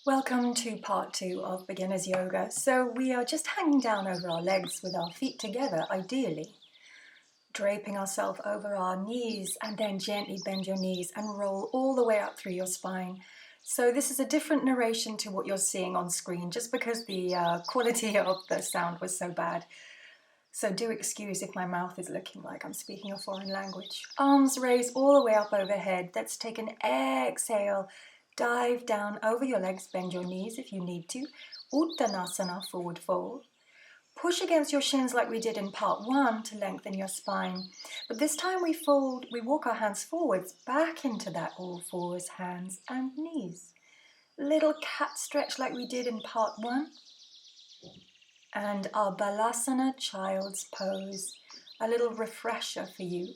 Welcome to part 2 of Beginner's Yoga. So we are just hanging down over our legs with our feet together, ideally. Draping ourselves over our knees and then gently bend your knees and roll all the way up through your spine. So this is a different narration to what you're seeing on screen just because the quality of the sound was so bad. So do excuse if my mouth is looking like I'm speaking a foreign language. Arms raised all the way up overhead. Let's take an exhale. Dive down over your legs, bend your knees if you need to. Uttanasana, forward fold. Push against your shins like we did in part 1 to lengthen your spine. But this time we walk our hands forwards, back into that all fours, hands and knees. Little cat stretch like we did in part 1. And our Balasana, child's pose. A little refresher for you.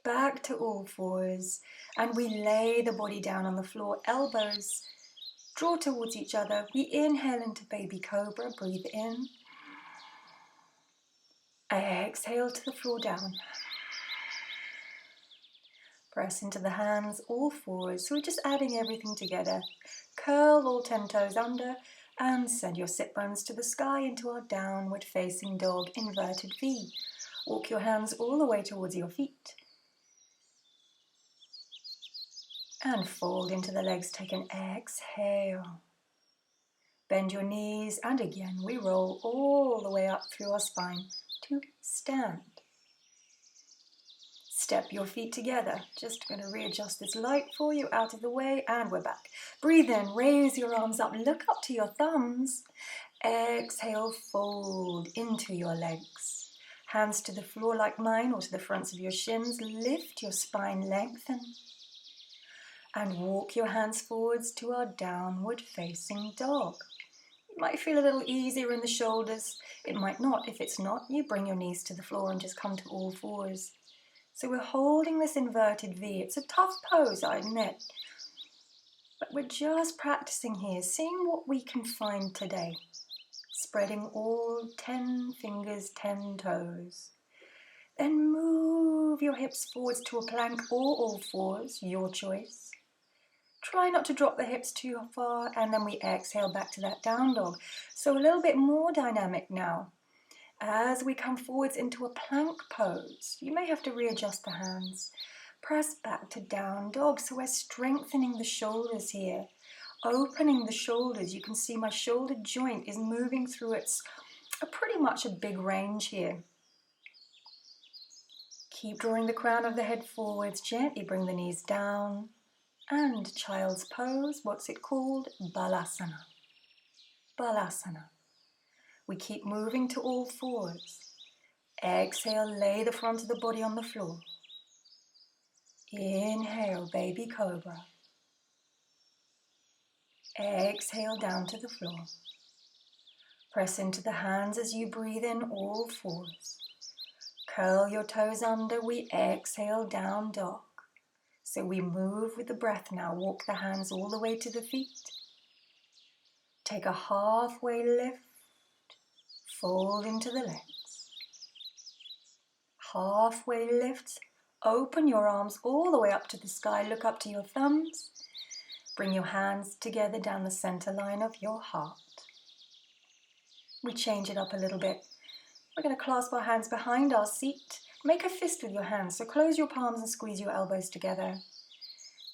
Back to all fours, and we lay the body down on the floor, elbows draw towards each other. We inhale into baby cobra, breathe in. Exhale to the floor down. Press into the hands, all fours. So we're just adding everything together. Curl all 10 toes under and send your sit bones to the sky into our downward facing dog, inverted V. Walk your hands all the way towards your feet. And fold into the legs, take an exhale. Bend your knees and again we roll all the way up through our spine to stand. Step your feet together. Just going to readjust this light for you, out of the way, and we're back. Breathe in, raise your arms up, look up to your thumbs. Exhale, fold into your legs. Hands to the floor like mine or to the fronts of your shins. Lift your spine, lengthen. And walk your hands forwards to our downward facing dog. It might feel a little easier in the shoulders. It might not. If it's not, you bring your knees to the floor and just come to all fours. So we're holding this inverted V. It's a tough pose, I admit. But we're just practicing here, seeing what we can find today. Spreading all 10 fingers, 10 toes. Then move your hips forwards to a plank or all fours, your choice. Try not to drop the hips too far, and then we exhale back to that down dog. So a little bit more dynamic now. As we come forwards into a plank pose, you may have to readjust the hands. Press back to down dog. So we're strengthening the shoulders here. Opening the shoulders. You can see my shoulder joint is moving through pretty much a big range here. Keep drawing the crown of the head forwards. Gently bring the knees down. And child's pose, what's it called? Balasana. Balasana. We keep moving to all fours. Exhale, lay the front of the body on the floor. Inhale, baby cobra. Exhale down to the floor. Press into the hands as you breathe in, all fours. Curl your toes under, we exhale, down dog. So we move with the breath now. Walk the hands all the way to the feet. Take a halfway lift. Fold into the legs. Halfway lifts. Open your arms all the way up to the sky. Look up to your thumbs. Bring your hands together down the center line of your heart. We change it up a little bit. We're going to clasp our hands behind our seat. Make a fist with your hands, so close your palms and squeeze your elbows together.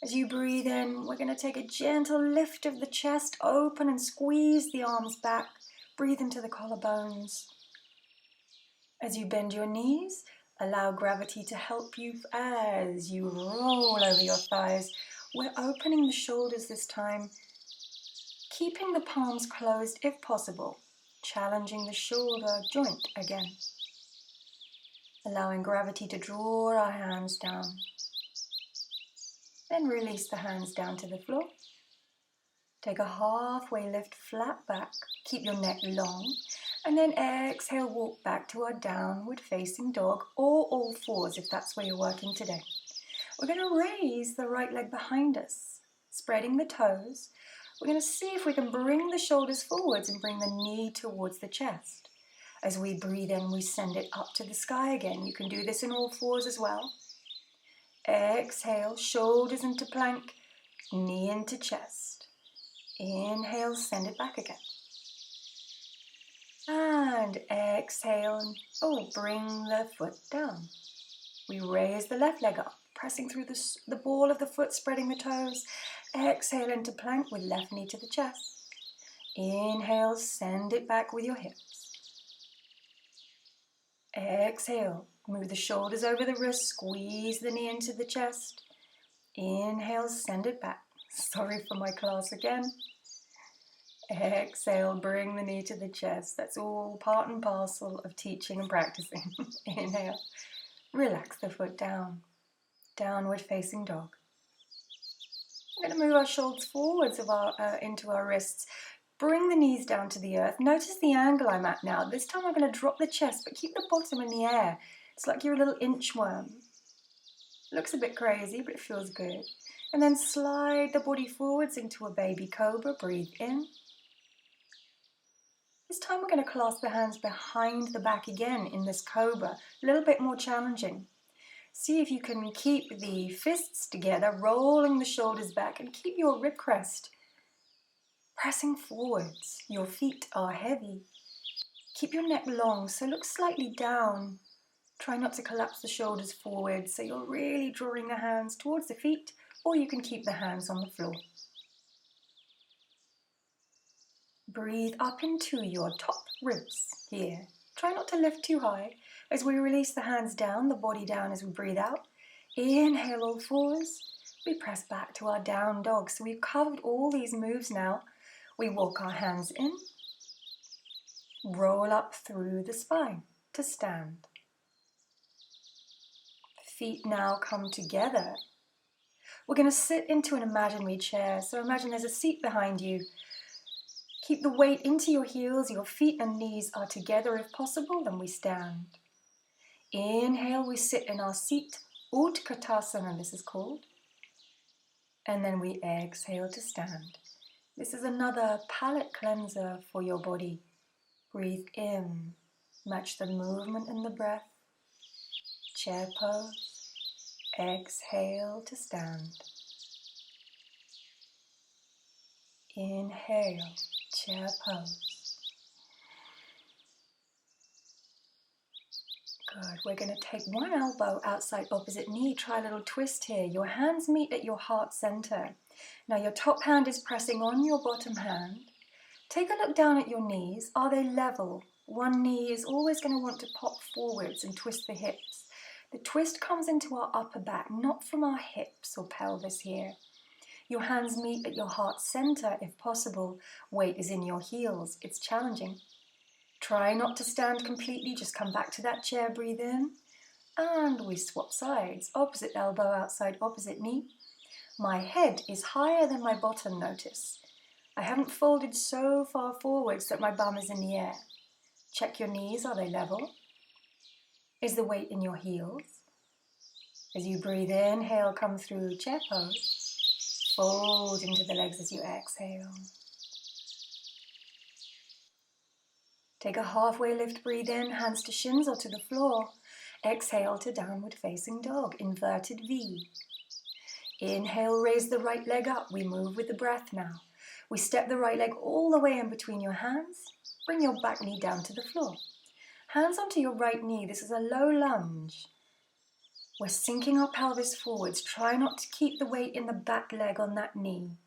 As you breathe in, we're going to take a gentle lift of the chest, open and squeeze the arms back. Breathe into the collarbones. As you bend your knees, allow gravity to help you as you roll over your thighs. We're opening the shoulders this time, keeping the palms closed if possible, challenging the shoulder joint again. Allowing gravity to draw our hands down. Then release the hands down to the floor. Take a halfway lift, flat back. Keep your neck long. And then exhale, walk back to our downward facing dog or all fours if that's where you're working today. We're going to raise the right leg behind us, spreading the toes. We're going to see if we can bring the shoulders forwards and bring the knee towards the chest. As we breathe in, we send it up to the sky again. You can do this in all fours as well. Exhale, shoulders into plank, knee into chest. Inhale, send it back again. And exhale, bring the foot down. We raise the left leg up, pressing through the ball of the foot, spreading the toes. Exhale into plank with left knee to the chest. Inhale, send it back with your hips. Exhale, move the shoulders over the wrist, squeeze the knee into the chest. Inhale, send it back. Sorry for my class again. Exhale, bring the knee to the chest. That's all part and parcel of teaching and practicing. Inhale, relax the foot down. Downward facing dog. We're going to move our shoulders forwards into our wrists. Bring the knees down to the earth. Notice the angle I'm at now. This time I'm going to drop the chest, but keep the bottom in the air. It's like you're a little inchworm. Looks a bit crazy, but it feels good. And then slide the body forwards into a baby cobra. Breathe in. This time we're going to clasp the hands behind the back again in this cobra. A little bit more challenging. See if you can keep the fists together, rolling the shoulders back, and keep your rib crest pressing forwards. Your feet are heavy. Keep your neck long, so look slightly down. Try not to collapse the shoulders forward, so you're really drawing the hands towards the feet, or you can keep the hands on the floor. Breathe up into your top ribs here. Try not to lift too high. As we release the hands down, the body down as we breathe out. Inhale all fours. We press back to our down dog. So we've covered all these moves now. We walk our hands in. Roll up through the spine to stand. Feet now come together. We're going to sit into an imaginary chair. So imagine there's a seat behind you. Keep the weight into your heels. Your feet and knees are together if possible. Then we stand. Inhale, we sit in our seat. Utkatasana, this is called. And then we exhale to stand. This is another palate cleanser for your body. Breathe in. Match the movement and the breath. Chair pose. Exhale to stand. Inhale, chair pose. Good. We're going to take one elbow outside opposite knee. Try a little twist here. Your hands meet at your heart center. Now your top hand is pressing on your bottom hand. Take a look down at your knees. Are they level? One knee is always going to want to pop forwards and twist the hips. The twist comes into our upper back, not from our hips or pelvis here. Your hands meet at your heart center if possible. Weight is in your heels. It's challenging. Try not to stand completely, just come back to that chair, breathe in. And we swap sides. Opposite elbow outside opposite knee. My head is higher than my bottom, notice. I haven't folded so far forwards that my bum is in the air. Check your knees, are they level? Is the weight in your heels? As you breathe in, inhale, come through chair pose. Fold into the legs as you exhale. Take a halfway lift, breathe in, hands to shins or to the floor. Exhale to downward facing dog, inverted V. Inhale, raise the right leg up. We move with the breath now. We step the right leg all the way in between your hands. Bring your back knee down to the floor. Hands onto your right knee. This is a low lunge. We're sinking our pelvis forwards. Try not to keep the weight in the back leg on that knee.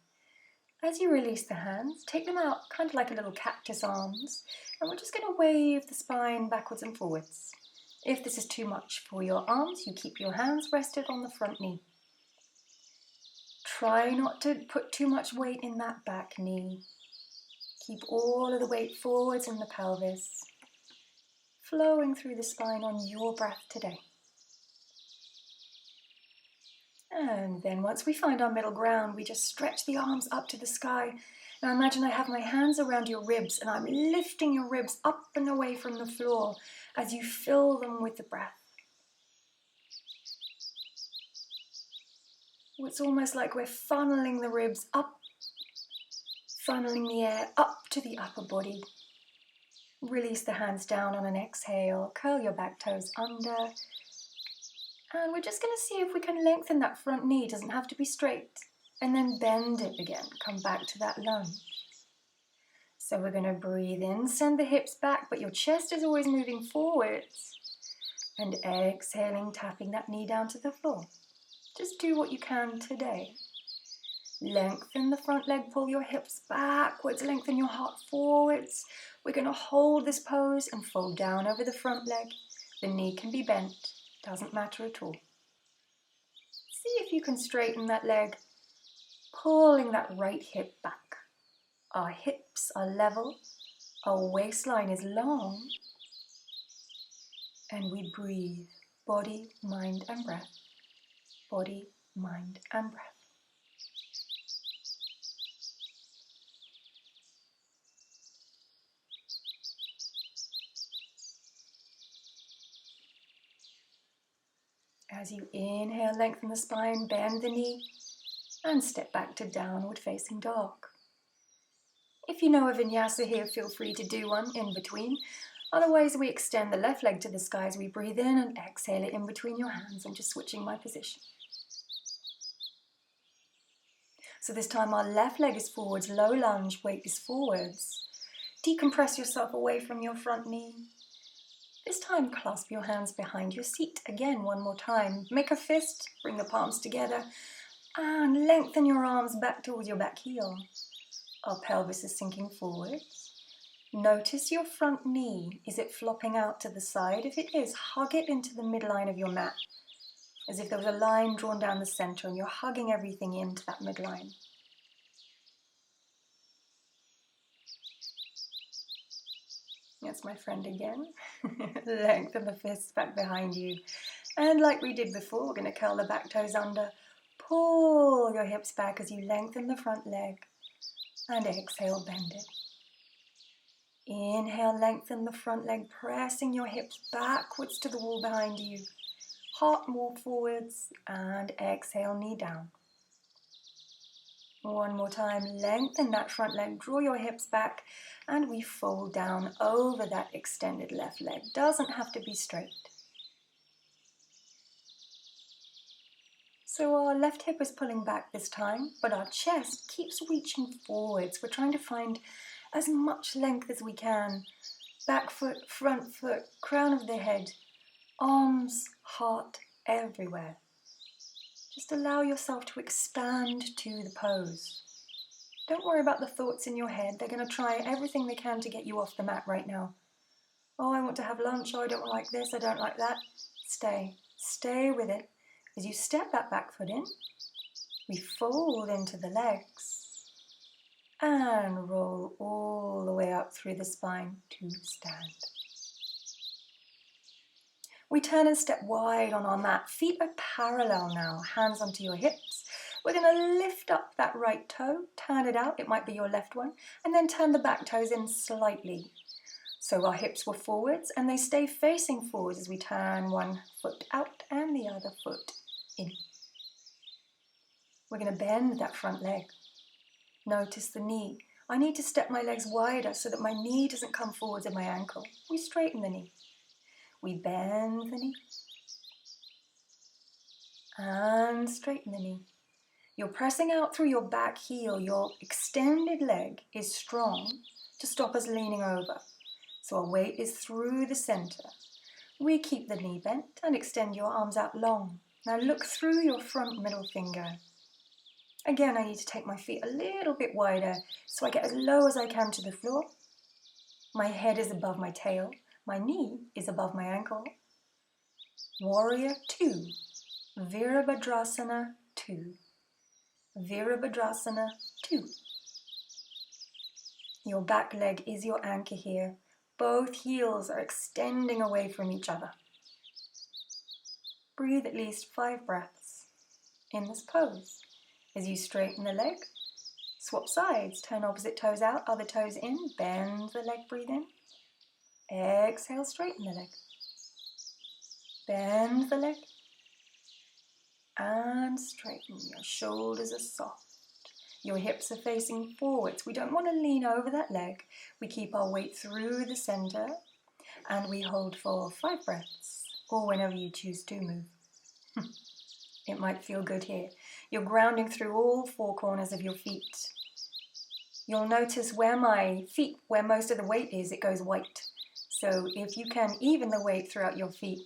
As you release the hands, take them out kind of like a little cactus arms. And we're just going to wave the spine backwards and forwards. If this is too much for your arms, you keep your hands rested on the front knee. Try not to put too much weight in that back knee. Keep all of the weight forwards in the pelvis, flowing through the spine on your breath today. And then once we find our middle ground, we just stretch the arms up to the sky. Now imagine I have my hands around your ribs and I'm lifting your ribs up and away from the floor as you fill them with the breath. It's almost like we're funneling the ribs up, funneling the air up to the upper body. Release the hands down on an exhale, curl your back toes under. And we're just going to see if we can lengthen that front knee. It doesn't have to be straight. and then bend it again. Come back to that lunge. So we're going to breathe in, send the hips back, but your chest is always moving forwards. And exhaling, tapping that knee down to the floor. Just do what you can today. Lengthen the front leg, pull your hips backwards, lengthen your heart forwards. We're going to hold this pose and fold down over the front leg. The knee can be bent, doesn't matter at all. See if you can straighten that leg, pulling that right hip back. Our hips are level, our waistline is long, and we breathe. Body, mind, and breath. Body, mind, and breath. As you inhale, lengthen the spine, bend the knee, and step back to downward facing dog. If you know a vinyasa here, feel free to do one in between. Otherwise, we extend the left leg to the sky as we breathe in and exhale it in between your hands. I'm just switching my position. So this time our left leg is forwards, low lunge, weight is forwards. Decompress yourself away from your front knee. This time clasp your hands behind your seat. Again, one more time. Make a fist, bring the palms together, and lengthen your arms back towards your back heel. Our pelvis is sinking forwards. Notice your front knee. Is it flopping out to the side? If it is, hug it into the midline of your mat, as if there was a line drawn down the center and you're hugging everything into that midline. That's my friend again. Lengthen the fists back behind you. And like we did before, we're going to curl the back toes under. Pull your hips back as you lengthen the front leg. And exhale, bend it. Inhale, lengthen the front leg, pressing your hips backwards to the wall behind you. Heart more forwards, and exhale, knee down. One more time, lengthen that front leg, draw your hips back, and we fold down over that extended left leg. Doesn't have to be straight. So our left hip is pulling back this time, but our chest keeps reaching forwards. We're trying to find as much length as we can. Back foot, front foot, crown of the head, arms, heart, everywhere. Just allow yourself to expand to the pose. Don't worry about the thoughts in your head. They're going to try everything they can to get you off the mat right now. Oh, I want to have lunch. Oh, I don't like this. I don't like that. Stay with it. As you step that back foot in, we fold into the legs and roll all the way up through the spine to stand. We turn and step wide on our mat. Feet are parallel now, hands onto your hips. We're going to lift up that right toe, turn it out, it might be your left one, and then turn the back toes in slightly. So our hips were forwards and they stay facing forwards as we turn one foot out and the other foot in. We're going to bend that front leg. Notice the knee. I need to step my legs wider so that my knee doesn't come forwards at my ankle. We straighten the knee. We bend the knee. And straighten the knee. You're pressing out through your back heel. Your extended leg is strong to stop us leaning over. So our weight is through the center. We keep the knee bent and extend your arms out long. Now look through your front middle finger. Again, I need to take my feet a little bit wider so I get as low as I can to the floor. My head is above my tail. My knee is above my ankle. Warrior 2. Virabhadrasana 2. Virabhadrasana 2. Your back leg is your anchor here. Both heels are extending away from each other. Breathe at least 5 breaths in this pose. As you straighten the leg, swap sides, turn opposite toes out, other toes in, bend the leg, breathe in. Exhale, straighten the leg. Bend the leg. And straighten. Your shoulders are soft. Your hips are facing forwards. We don't want to lean over that leg. We keep our weight through the center and we hold for 5 breaths or whenever you choose to move. It might feel good here. You're grounding through all four corners of your feet. You'll notice where my feet, where most of the weight is, it goes white. So if you can even the weight throughout your feet.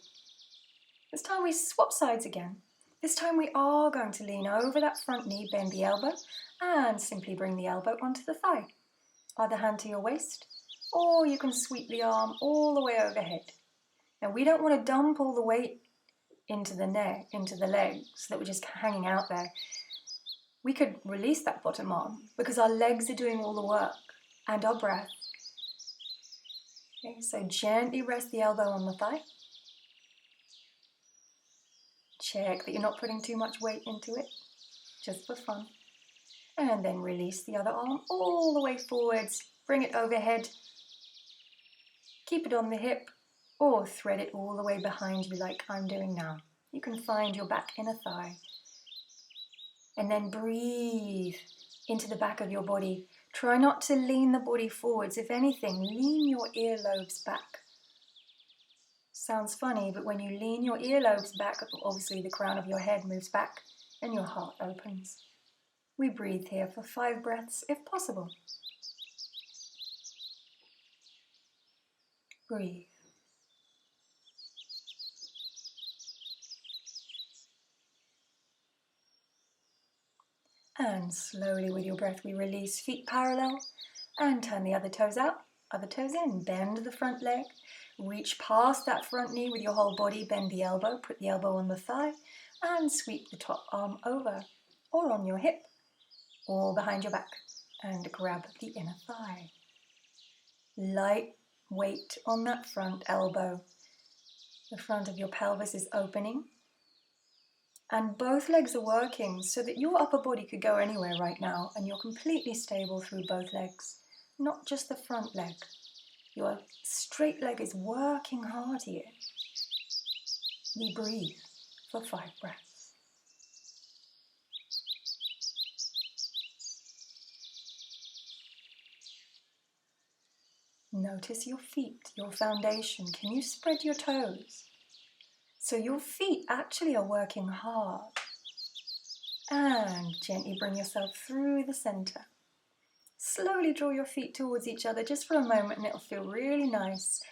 This time we swap sides again. This time we are going to lean over that front knee, bend the elbow, and simply bring the elbow onto the thigh. Other hand to your waist, or you can sweep the arm all the way overhead. Now we don't want to dump all the weight into the neck, into the legs, so that we're just hanging out there. We could release that bottom arm because our legs are doing all the work and our breath. Okay, so gently rest the elbow on the thigh. Check that you're not putting too much weight into it, just for fun. And then release the other arm all the way forwards. Bring it overhead. Keep it on the hip or thread it all the way behind you like I'm doing now. You can find your back inner thigh. And then breathe into the back of your body. Try not to lean the body forwards. If anything, lean your earlobes back. Sounds funny, but when you lean your earlobes back, obviously the crown of your head moves back and your heart opens. We breathe here for 5 breaths if possible. Breathe. And slowly with your breath we release, feet parallel, and turn the other toes out, other toes in. Bend the front leg, reach past that front knee with your whole body, bend the elbow, put the elbow on the thigh, and sweep the top arm over or on your hip or behind your back, and grab the inner thigh. Light weight on that front elbow. The front of your pelvis is opening. And both legs are working so that your upper body could go anywhere right now and you're completely stable through both legs, not just the front leg. Your straight leg is working hard here. We breathe for 5 breaths. Notice your feet, your foundation. Can you spread your toes? So your feet actually are working hard. And gently bring yourself through the center. Slowly draw your feet towards each other just for a moment and it'll feel really nice.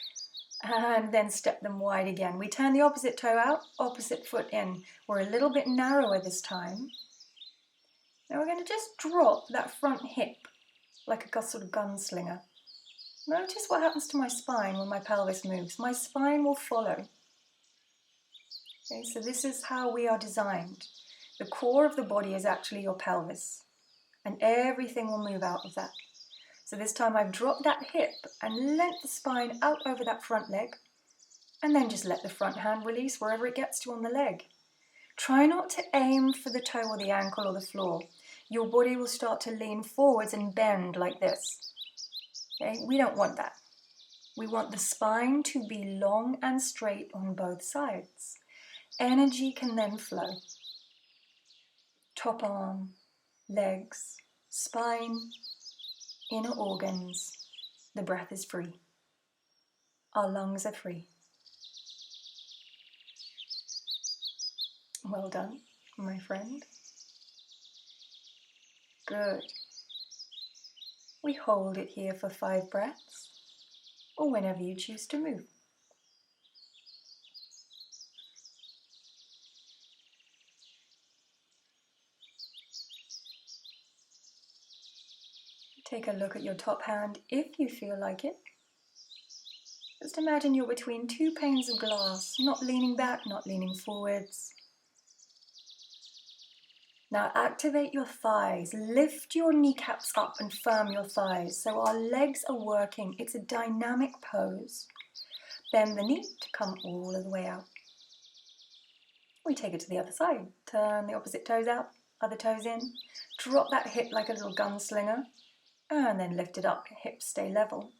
And then step them wide again. We turn the opposite toe out, opposite foot in. We're a little bit narrower this time. Now we're going to just drop that front hip like a sort of gunslinger. Notice what happens to my spine when my pelvis moves. My spine will follow. Okay, so this is how we are designed. The core of the body is actually your pelvis, and everything will move out of that. So this time I've dropped that hip and lent the spine out over that front leg, and then just let the front hand release wherever it gets to on the leg. Try not to aim for the toe or the ankle or the floor. Your body will start to lean forwards and bend like this. Okay? We don't want that. We want the spine to be long and straight on both sides. Energy can then flow. Top arm, legs, spine, inner organs. The breath is free. Our lungs are free. Well done, my friend. Good. We hold it here for 5 breaths, or whenever you choose to move. Take a look at your top hand if you feel like it. Just imagine you're between 2 panes of glass, not leaning back, not leaning forwards. Now activate your thighs, lift your kneecaps up and firm your thighs so our legs are working. It's a dynamic pose. Bend the knee to come all of the way out. We take it to the other side. Turn the opposite toes out, other toes in. Drop that hip like a little gunslinger and then lift it up, hips stay level.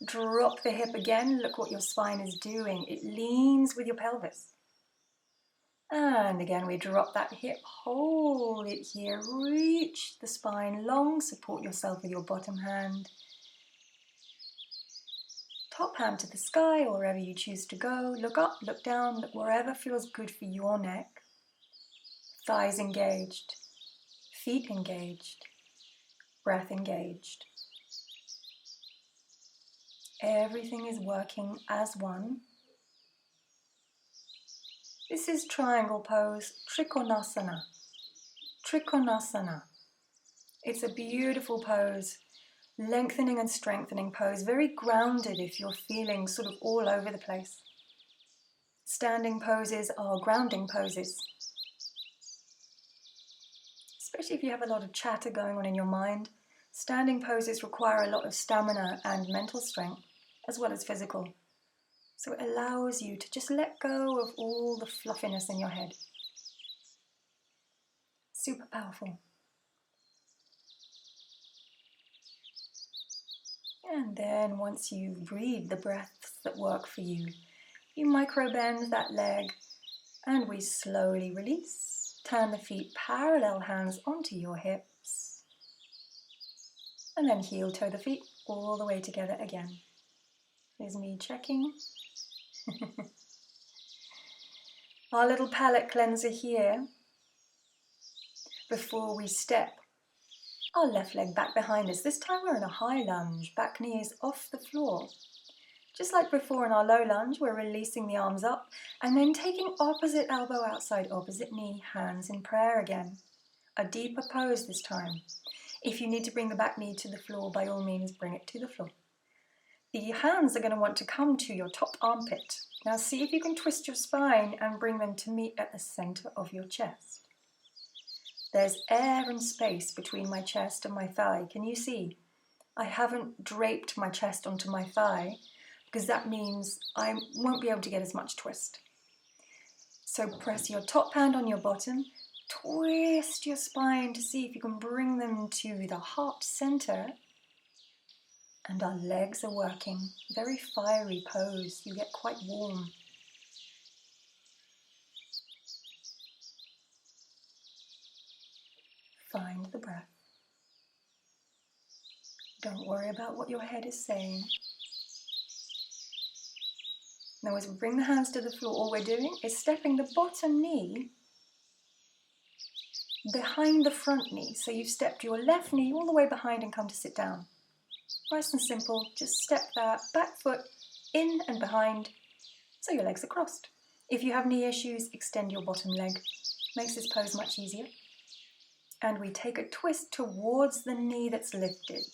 Drop the hip again, look what your spine is doing. It leans with your pelvis. And again, we drop that hip, hold it here, reach the spine long, support yourself with your bottom hand. Top hand to the sky, or wherever you choose to go. Look up, look down, look wherever feels good for your neck. Thighs engaged, feet engaged, breath engaged. Everything is working as one. This is triangle pose, Trikonasana. Trikonasana. It's a beautiful pose, lengthening and strengthening pose, very grounded if you're feeling sort of all over the place. Standing poses are grounding poses. Especially if you have a lot of chatter going on in your mind, standing poses require a lot of stamina and mental strength, as well as physical. So it allows you to just let go of all the fluffiness in your head. Super powerful. And then once you've breathed the breaths that work for you, you micro bend that leg and we slowly release. Turn the feet parallel, hands onto your hips. And then heel toe the feet all the way together again. Here's me checking. Our little palate cleanser here. Before we step our left leg back behind us. This time we're in a high lunge, back knee is off the floor. Just like before in our low lunge, we're releasing the arms up and then taking opposite elbow outside opposite knee, hands in prayer again. A deeper pose this time. If you need to bring the back knee to the floor, by all means bring it to the floor. The hands are going to want to come to your top armpit. Now see if you can twist your spine and bring them to meet at the center of your chest. There's air and space between my chest and my thigh. Can you see? I haven't draped my chest onto my thigh because that means I won't be able to get as much twist. So press your top hand on your bottom, twist your spine to see if you can bring them to the heart center. And our legs are working. Very fiery pose. You get quite warm. Find the breath. Don't worry about what your head is saying. Now as we bring the hands to the floor, all we're doing is stepping the bottom knee behind the front knee. So you've stepped your left knee all the way behind and come to sit down. Nice and simple, just step that back foot in and behind so your legs are crossed. If you have knee issues, extend your bottom leg. Makes this pose much easier. And we take a twist towards the knee that's lifted.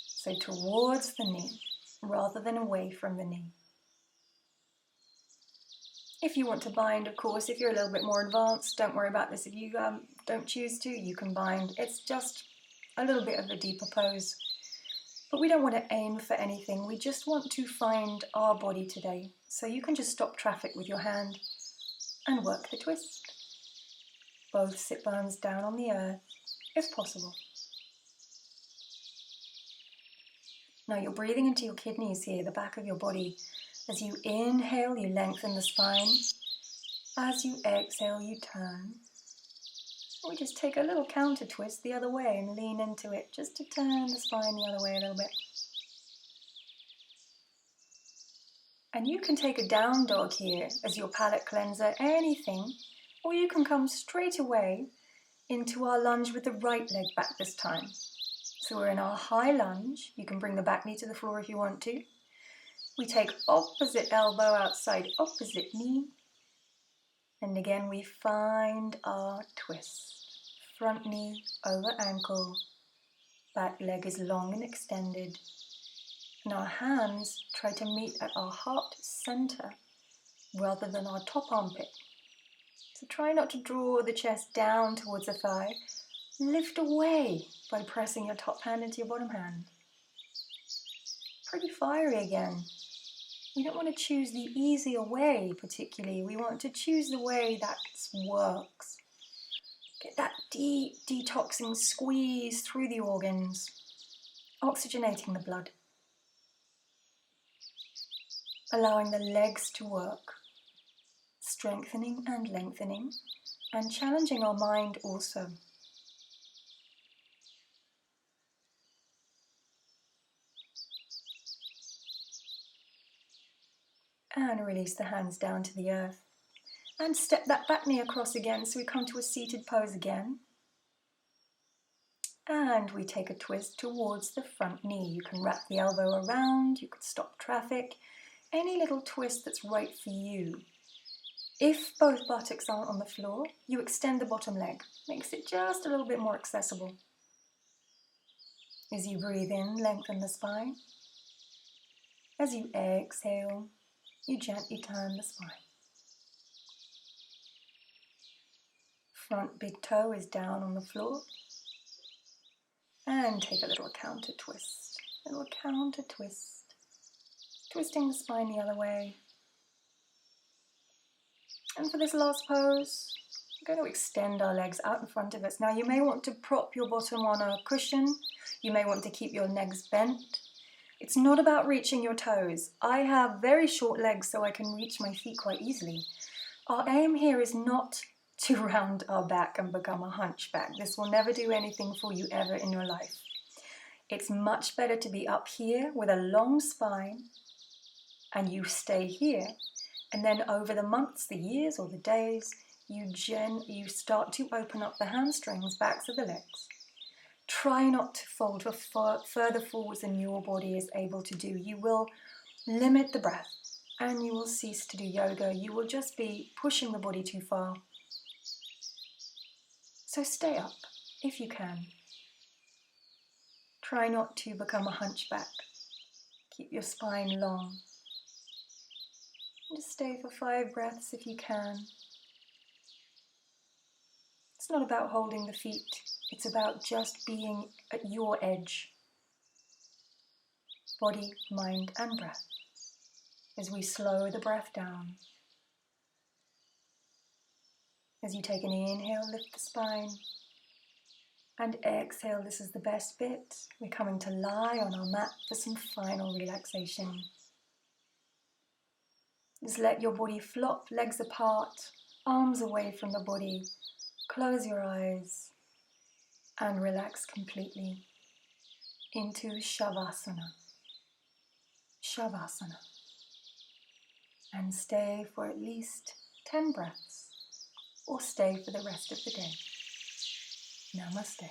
So towards the knee rather than away from the knee. If you want to bind, of course, if you're a little bit more advanced, don't worry about this. If you don't choose to, you can bind. It's just a little bit of a deeper pose. But we don't want to aim for anything. We just want to find our body today. So you can just stop traffic with your hand and work the twist. Both sit bones down on the earth, if possible. Now you're breathing into your kidneys here, the back of your body. As you inhale, you lengthen the spine. As you exhale, you turn. We just take a little counter twist the other way and lean into it just to turn the spine the other way a little bit. And you can take a down dog here as your palate cleanser, anything, or you can come straight away into our lunge with the right leg back this time. So we're in our high lunge. You can bring the back knee to the floor if you want to. We take opposite elbow outside opposite knee. And again we find our twist. Front knee over ankle, back leg is long and extended, and our hands try to meet at our heart center rather than our top armpit. So try not to draw the chest down towards the thigh, lift away by pressing your top hand into your bottom hand. Pretty fiery again. We don't want to choose the easier way particularly, we want to choose the way that works. Get that deep detoxing squeeze through the organs, oxygenating the blood, allowing the legs to work, strengthening and lengthening, and challenging our mind also. And release the hands down to the earth. And step that back knee across again, so we come to a seated pose again. And we take a twist towards the front knee. You can wrap the elbow around, you can stop traffic, any little twist that's right for you. If both buttocks aren't on the floor, you extend the bottom leg. Makes it just a little bit more accessible. As you breathe in, lengthen the spine. As you exhale, you gently turn the spine. Front big toe is down on the floor. And take a little counter twist. Little counter twist. Twisting the spine the other way. And for this last pose, we're going to extend our legs out in front of us. Now you may want to prop your bottom on a cushion. You may want to keep your legs bent. It's not about reaching your toes. I have very short legs, so I can reach my feet quite easily. Our aim here is not to round our back and become a hunchback. This will never do anything for you ever in your life. It's much better to be up here with a long spine, and you stay here. And then over the months, the years, or the days, you start to open up the hamstrings, backs of the legs. Try not to fold further forwards than your body is able to do. You will limit the breath and you will cease to do yoga. You will just be pushing the body too far. So stay up if you can. Try not to become a hunchback. Keep your spine long. Just stay for 5 breaths if you can. It's not about holding the feet. It's about just being at your edge. Body, mind, and breath. As we slow the breath down. As you take an inhale, lift the spine. And exhale, this is the best bit. We're coming to lie on our mat for some final relaxation. Just let your body flop, legs apart, arms away from the body. Close your eyes and relax completely into Shavasana. Shavasana. And stay for at least 10 breaths or stay for the rest of the day. Namaste.